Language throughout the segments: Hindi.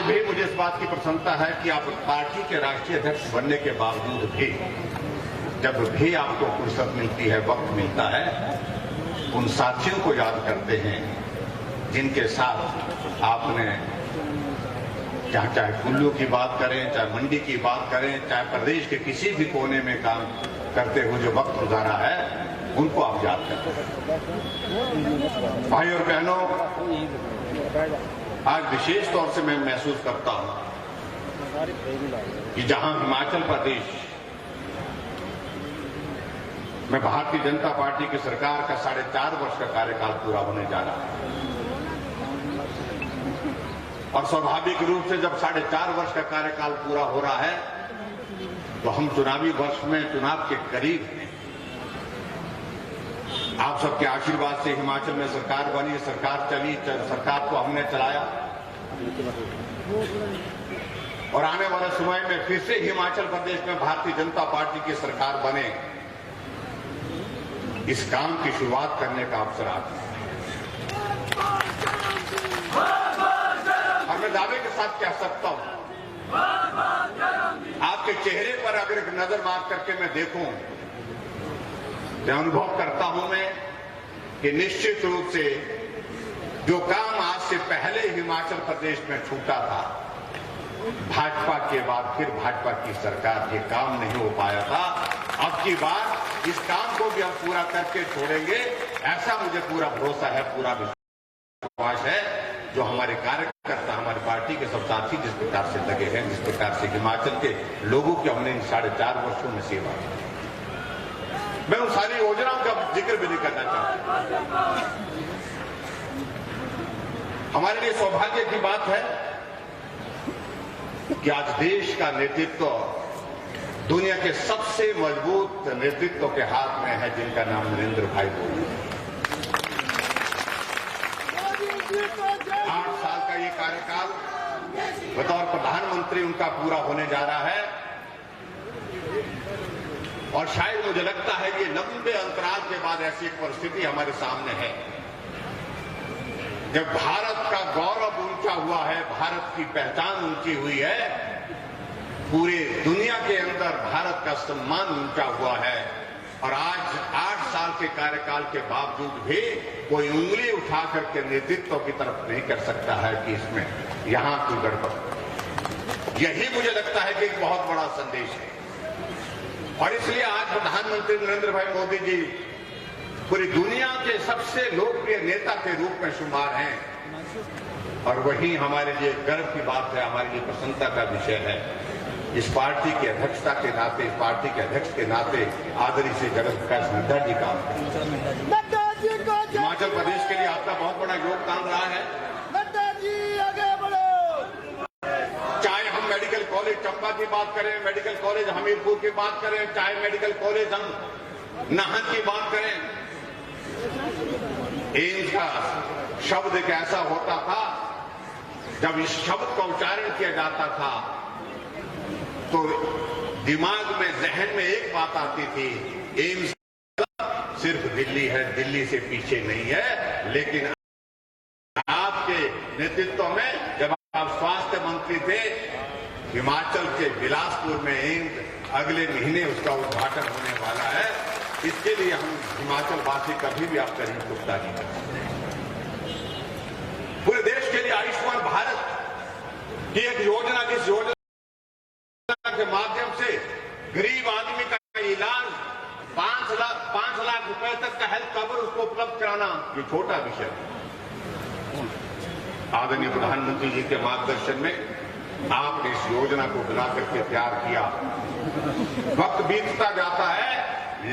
भी मुझे इस बात की प्रसन्नता है कि आप पार्टी के राष्ट्रीय अध्यक्ष बनने के बावजूद भी जब भी आपको फुर्सत मिलती है, वक्त मिलता है, उन साथियों को याद करते हैं जिनके साथ आपने चाहे कुल्लू की बात करें, चाहे मंडी की बात करें, चाहे प्रदेश के किसी भी कोने में काम करते हुए जो वक्त गुजारा है, उनको आप याद करते हैं। भाई और बहनों, आज विशेष तौर से मैं महसूस करता हूं कि जहां हिमाचल प्रदेश में भारतीय जनता पार्टी की सरकार का 4.5 वर्ष का कार्यकाल पूरा होने जा रहा है, और स्वाभाविक रूप से जब 4.5 वर्ष का कार्यकाल पूरा हो रहा है तो हम चुनावी वर्ष में, चुनाव के करीब हैं। आप सबके आशीर्वाद से हिमाचल में सरकार बनी, सरकार चली, सरकार को हमने चलाया, और आने वाले समय में फिर से हिमाचल प्रदेश में भारतीय जनता पार्टी की सरकार बने, इस काम की शुरुआत करने का अवसर आता है। और मैं दावे के साथ कह सकता हूं, आपके चेहरे पर अगर एक नजर मार करके मैं देखूं तो अनुभव करता हूं मैं कि निश्चित रूप से जो काम आज से पहले हिमाचल प्रदेश में छूटा था, भाजपा के बाद फिर भाजपा की सरकार ये काम नहीं हो पाया था, अब की बार इस काम को भी हम पूरा करके छोड़ेंगे, ऐसा मुझे पूरा भरोसा है, पूरा विश्वास है। जो हमारे कार्यकर्ता, हमारी पार्टी के सब साथी जिस प्रकार से लगे हैं, जिस प्रकार से हिमाचल के लोगों की हमने इन 4.5 वर्षों में सेवा की, मैं उन सारी योजनाओं का जिक्र भी नहीं करना चाहता। हमारे लिए सौभाग्य की बात है कि आज देश का नेतृत्व दुनिया के सबसे मजबूत नेतृत्व के हाथ में है, जिनका नाम नरेंद्र भाई मोदी है। 8 साल का ये कार्यकाल बतौर प्रधानमंत्री उनका पूरा होने जा रहा है, और शायद मुझे लगता है कि लंबे अंतराल के बाद ऐसी एक परिस्थिति हमारे सामने है जब भारत का गौरव ऊंचा हुआ है, भारत की पहचान ऊंची हुई है, पूरे दुनिया के अंदर भारत का सम्मान ऊंचा हुआ है, और आज 8 साल के कार्यकाल के बावजूद भी कोई उंगली उठा करके नेतृत्व की तरफ नहीं कर सकता है कि इसमें यहां कोई गड़बड़। यही मुझे लगता है कि एक बहुत बड़ा संदेश है, और इसलिए आज प्रधानमंत्री नरेंद्र भाई मोदी जी पूरी दुनिया के सबसे लोकप्रिय नेता के रूप में शुमार हैं, और वही हमारे लिए गर्व की बात है, हमारे लिए प्रसन्नता का विषय है। इस पार्टी की अध्यक्षता के नाते, इस पार्टी के अध्यक्ष के नाते आदरणीय श्री जगत प्रकाश नड्डा जी का हिमाचल प्रदेश के लिए आपका बहुत बड़ा योगदान रहा है। चाहे हम मेडिकल कॉलेज चंबा की बात करें, मेडिकल कॉलेज हमीरपुर की बात करें, चाहे मेडिकल कॉलेज हम नाहन की बात करें, एम्स का शब्द एक ऐसा होता था, जब इस शब्द का उच्चारण किया जाता था तो दिमाग में, जहन में एक बात आती थी, एम्स सिर्फ दिल्ली है, दिल्ली से पीछे नहीं है। लेकिन आपके नेतृत्व में जब आप स्वास्थ्य मंत्री थे, हिमाचल के बिलासपुर में एम्स अगले महीने उसका उद्घाटन होने वाला है। इसके लिए हम हिमाचल वासी कभी भी आपका ऋण चुकता नहीं कर सकते। पूरे देश के लिए आयुष्मान भारत की एक योजना, जिस योजना के माध्यम से गरीब आदमी का इलाज 5 लाख रुपए तक का हेल्थ कवर उसको उपलब्ध कराना, ये छोटा विषय है। आदरणीय प्रधानमंत्री जी के मार्गदर्शन में आपने इस योजना को बना करके तैयार किया। वक्त बीतता जाता है,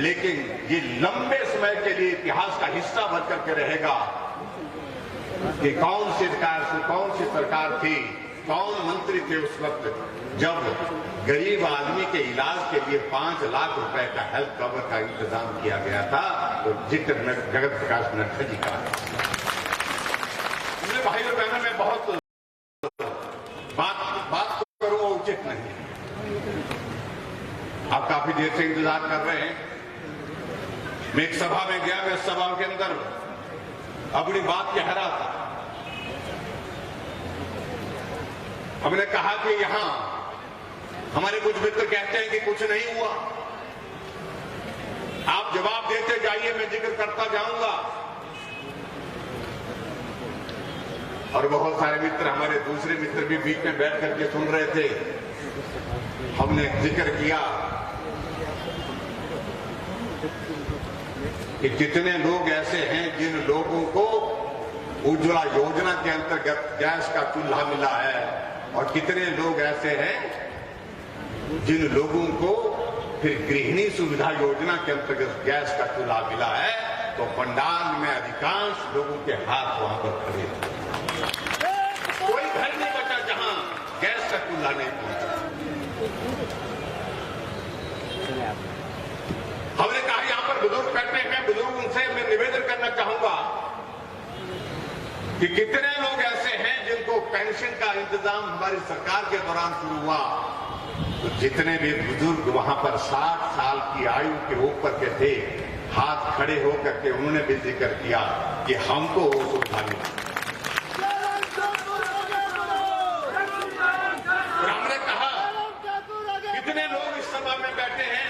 लेकिन ये लंबे समय के लिए इतिहास का हिस्सा बन करके रहेगा कि कौन सी सरकार थी, कौन मंत्री थे उस वक्त जब गरीब आदमी के इलाज के लिए 5 लाख रुपए का हेल्थ कवर का इंतजाम किया गया था। तो जिक्र जगत प्रकाश नड्डा जी का। मेरे भाई और बहनों में बहुत बात करूं वो उचित नहीं। आप काफी देर से इंतजार कर रहे हैं। मैं एक सभा में गया, मैं सभा के अंदर अपनी बात कह रहा था। हमने कहा कि यहां हमारे कुछ मित्र कहते हैं कि कुछ नहीं हुआ। आप जवाब देते जाइए, मैं जिक्र करता जाऊंगा। और बहुत सारे मित्र, हमारे दूसरे मित्र भी बीच में बैठ करके सुन रहे थे। हमने जिक्र किया कि कितने लोग ऐसे हैं जिन लोगों को उज्ज्वला योजना के अंतर्गत गैस का चूल्हा मिला है, और कितने लोग ऐसे हैं जिन लोगों को फिर गृहिणी सुविधा योजना के अंतर्गत गैस का चूल्हा मिला है। तो पंडाल में अधिकांश लोगों के हाथ वहां पर खड़े थे। कोई घर नहीं बचा जहां गैस का चूल्हा नहीं पहुंचा। हमने कहा यहां पर बुजुर्ग बैठे हैं, बुजुर्ग उनसे मैं निवेदन करना चाहूंगा कि कितने लोग ऐसे हैं जिनको पेंशन का इंतजाम हमारी सरकार के दौरान शुरू हुआ। तो जितने भी बुजुर्ग वहां पर 60 साल की आयु के ऊपर के थे, हाथ खड़े होकर के उन्होंने भी जिक्र किया कि हमको वो सुविधा मिली। और हमने कहा कितने लोग इस सभा में बैठे हैं,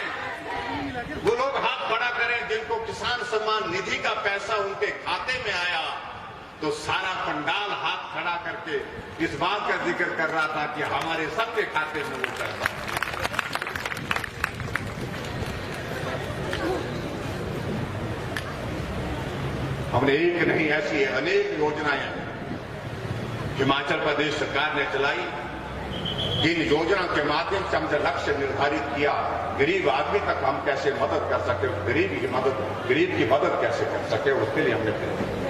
वो लोग हाथ खड़ा करें जिनको किसान सम्मान निधि का पैसा उनके खाते में आया। तो सारा पंडाल हाथ खड़ा करके इस बात का जिक्र कर रहा था कि हमारे सबके खाते में वो पैसा। हमने एक नहीं, ऐसी अनेक योजनाएं हिमाचल प्रदेश सरकार ने चलाई, जिन योजनाओं के माध्यम से हमने लक्ष्य निर्धारित किया गरीब आदमी तक हम कैसे मदद कर सके, गरीब की मदद कैसे कर सके, उसके लिए हमने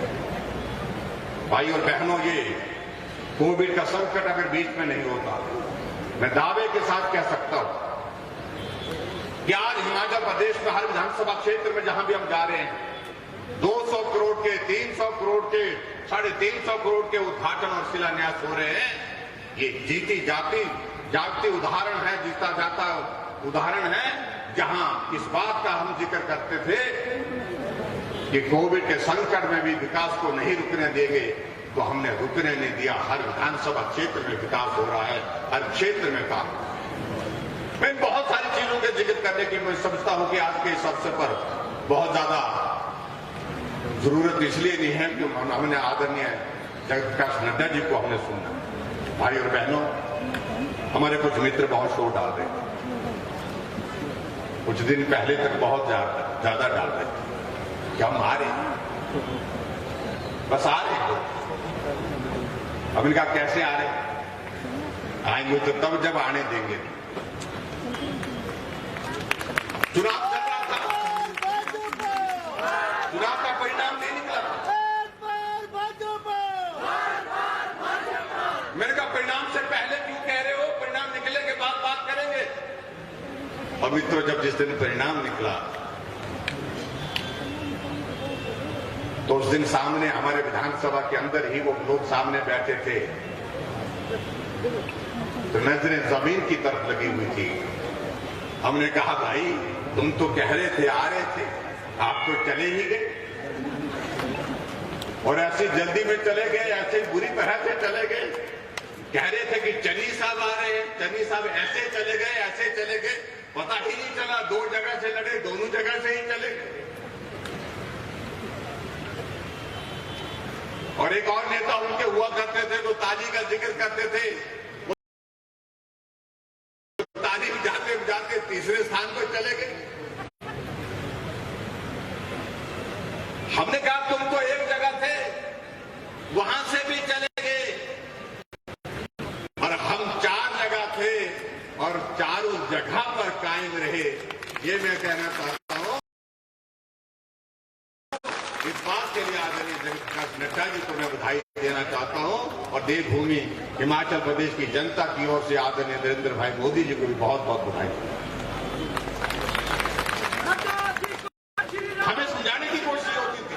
भाई और बहनों, ये कोविड का संकट अगर बीच में नहीं होता, मैं दावे के साथ कह सकता हूं कि आज हिमाचल प्रदेश में हर विधानसभा क्षेत्र में जहां भी हम जा रहे हैं, 200 करोड़ के, 300 करोड़ के, 350 करोड़ के उद्घाटन और शिलान्यास हो रहे हैं। ये जीती जागती उदाहरण है, जीता जाता उदाहरण है, जहां इस बात का हम जिक्र करते थे कि कोविड के संकट में भी विकास को नहीं रुकने देंगे, तो हमने रुकने नहीं दिया। हर विधानसभा क्षेत्र में विकास हो रहा है, हर क्षेत्र में काम। मैं बहुत सारी चीजों के जिक्र करने की मैं समझता हूं कि आज के इस अवसर पर बहुत ज्यादा जरूरत इसलिए नहीं है कि हमने आदरणीय जगत प्रकाश नड्डा जी को हमने सुना। भाई और बहनों, हमारे कुछ मित्र बहुत शोर डाल रहे थे, कुछ दिन पहले तक बहुत ज्यादा डाल रहे थे कि हम आ रहे हैं, बस आ रहे हैं। अब इनका कैसे आ रहे आएंगे तो तब जब आने देंगे। चुनाव चल रहा था, चुनाव का परिणाम नहीं निकला। मैंने कहा परिणाम से पहले क्यों कह रहे हो, परिणाम निकले के बाद बात करेंगे। और मित्रों, जब जिस दिन परिणाम निकला तो उस दिन सामने हमारे विधानसभा के अंदर ही वो लोग सामने बैठे थे, तो नजरें जमीन की तरफ लगी हुई थी। हमने कहा भाई तुम तो कह रहे थे आ रहे थे, आप तो चले ही गए, और ऐसी जल्दी में चले गए, ऐसे बुरी तरह से चले गए। कह रहे थे कि चन्नी साहब आ रहे हैं, चन्नी साहब ऐसे चले गए, ऐसे चले गए, पता ही नहीं चला। 2 जगह से लड़े, दोनों जगह से ही चले गए। और एक और नेता उनके हुआ करते थे तो ताली का जिक्र करते थे, ताली जाते जाते तीसरे स्थान पर चले गए। हमने कहा तुम तो एक जगह थे, वहां से भी चले गए, और हम 4 जगह थे और चारों जगह पर कायम रहे। ये मैं कहना चाहता हूं। इस बात के लिए आदरणीय जगत प्रकाश नड्डा जी को मैं बधाई देना चाहता हूं, और देवभूमि हिमाचल प्रदेश की जनता की ओर से आदरणीय नरेंद्र भाई मोदी जी को भी बहुत बहुत बधाई। हमें समझाने की कोशिश होती थी,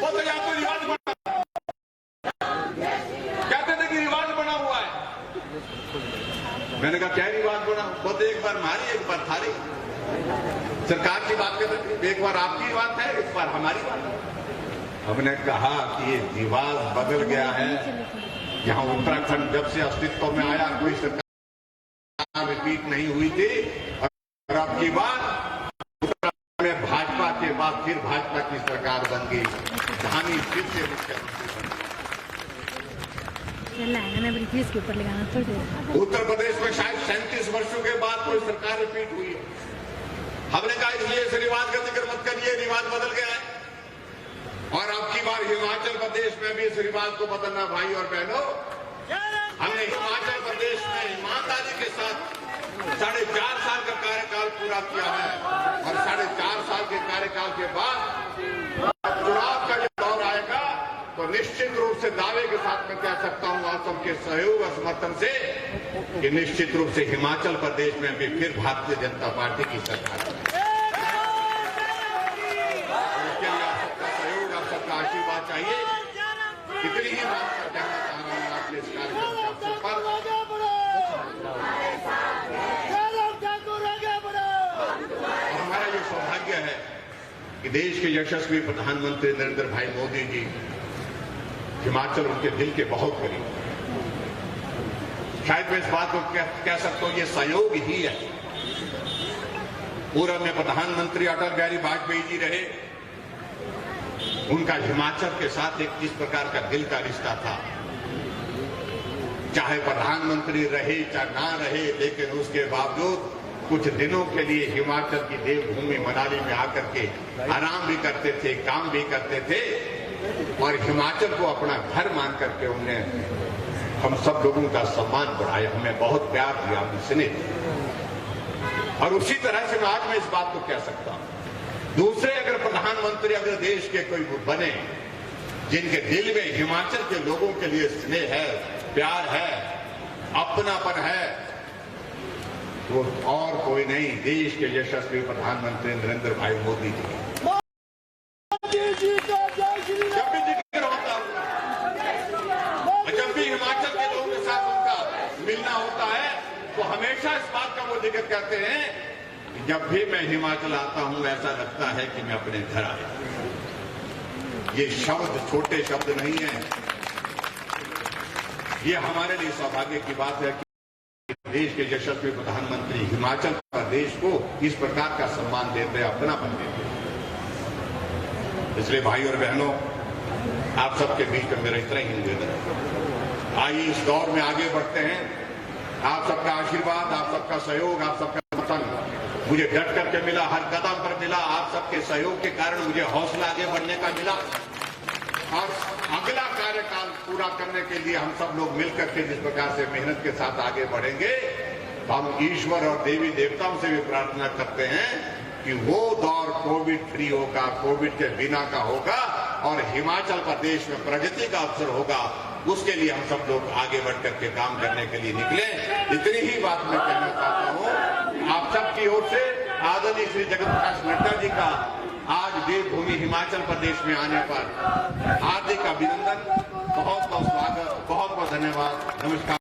वो तो या तो रिवाज बना, कहते थे कि रिवाज बना हुआ है। मैंने कहा क्या रिवाज बना, वो तो एक बार मारी एक बार थारी। सरकार की बात कर रहे थे, एक बार आपकी बात है, इस बार हमारी बात है। हमने कहा कि ये रिवाज बदल गया है, जहां उत्तराखंड जब से अस्तित्व में आया कोई सरकार रिपीट नहीं हुई थी, और अब की बार उत्तराखंड में भाजपा के बाद फिर भाजपा की सरकार बन गई, धामी फिर से मुख्यमंत्री बन गई। उत्तर प्रदेश में शायद 37 वर्षों के बाद कोई सरकार रिपीट हुई है। हमने कहा इसलिए इस रिवाज का जिक्र मत करिए, रिवाज बदल गया है। और अब की बार हिमाचल प्रदेश में भी इस रिवाज को बदलना। भाई और बहनों, हमने हिमाचल प्रदेश में ईमानदारी के साथ 4.5 साल का कार्यकाल पूरा किया है, और 4.5 साल के कार्यकाल के बाद चुनाव का जब दौर आएगा तो निश्चित रूप से दावे के साथ मैं कह सकता हूं आप सबके सहयोग और समर्थन से कि निश्चित रूप से हिमाचल प्रदेश में भी फिर भारतीय जनता पार्टी की सरकार है। इसके लिए आप सबका सहयोग, आप सबका आशीर्वाद चाहिए। कितनी ही बात कर कहना चाह रहा हूं आपके इस कार्यक्रम के अवसर पर। हमारा ये सौभाग्य है कि देश के यशस्वी प्रधानमंत्री नरेंद्र भाई मोदी जी, हिमाचल उनके दिल के बहुत करीब। शायद मैं इस बात को कह सकता हूं, ये संयोग ही है। पूर्व में प्रधानमंत्री अटल बिहारी वाजपेयी जी रहे, उनका हिमाचल के साथ एक किस प्रकार का दिल का रिश्ता था। चाहे प्रधानमंत्री रहे चाहे ना रहे, लेकिन उसके बावजूद कुछ दिनों के लिए हिमाचल की देवभूमि मनाली में आकर के आराम भी करते थे, काम भी करते थे, और हिमाचल को अपना घर मान करके उन्होंने हम सब लोगों का सम्मान बढ़ाया, हमें बहुत प्यार दिया, हमें स्नेह। और उसी तरह से आज मैं इस बात को कह सकता हूं, दूसरे अगर प्रधानमंत्री अगर देश के कोई बने जिनके दिल में हिमाचल के लोगों के लिए स्नेह है, प्यार है, अपनापन है, वो और कोई नहीं, देश के यशस्वी प्रधानमंत्री नरेंद्र भाई मोदी जी। जब भी जिक्र होता है, जब भी हिमाचल के लोगों के साथ उनका मिलना होता है, तो हमेशा इस बात का वो जिक्र करते हैं कि जब भी मैं हिमाचल आता हूं ऐसा लगता है कि मैं अपने घर आया। ये शब्द छोटे शब्द नहीं है, ये हमारे लिए सौभाग्य की बात है कि देश के यशस्वी प्रधानमंत्री हिमाचल प्रदेश को इस प्रकार का सम्मान देते हैं, अपनापन देते हैं। इसलिए भाई और बहनों, आप सबके बीच में मेरा इतना ही निवेदन है, आइए इस दौर में आगे बढ़ते हैं। आप सबका आशीर्वाद, आप सबका सहयोग, आप सबका समर्थन मुझे डट करके मिला, हर कदम पर मिला। आप सबके सहयोग के कारण मुझे हौसला आगे बढ़ने का मिला, और अगला कार्यकाल पूरा करने के लिए हम सब लोग मिलकर के जिस प्रकार से मेहनत के साथ आगे बढ़ेंगे, हम ईश्वर और देवी देवताओं से भी प्रार्थना करते हैं कि वो दौर कोविड फ्री होगा, कोविड के बिना का होगा, और हिमाचल प्रदेश में प्रगति का अवसर होगा। उसके लिए हम सब लोग आगे बढ़ करके काम करने के लिए निकले। इतनी ही बात मैं कहना चाहता हूं। आप सबकी ओर से आदरणीय श्री जगत प्रकाश नड्डा जी का आज देवभूमि हिमाचल प्रदेश में आने पर हार्दिक अभिनंदन, बहुत बहुत स्वागत, बहुत बहुत धन्यवाद, नमस्कार।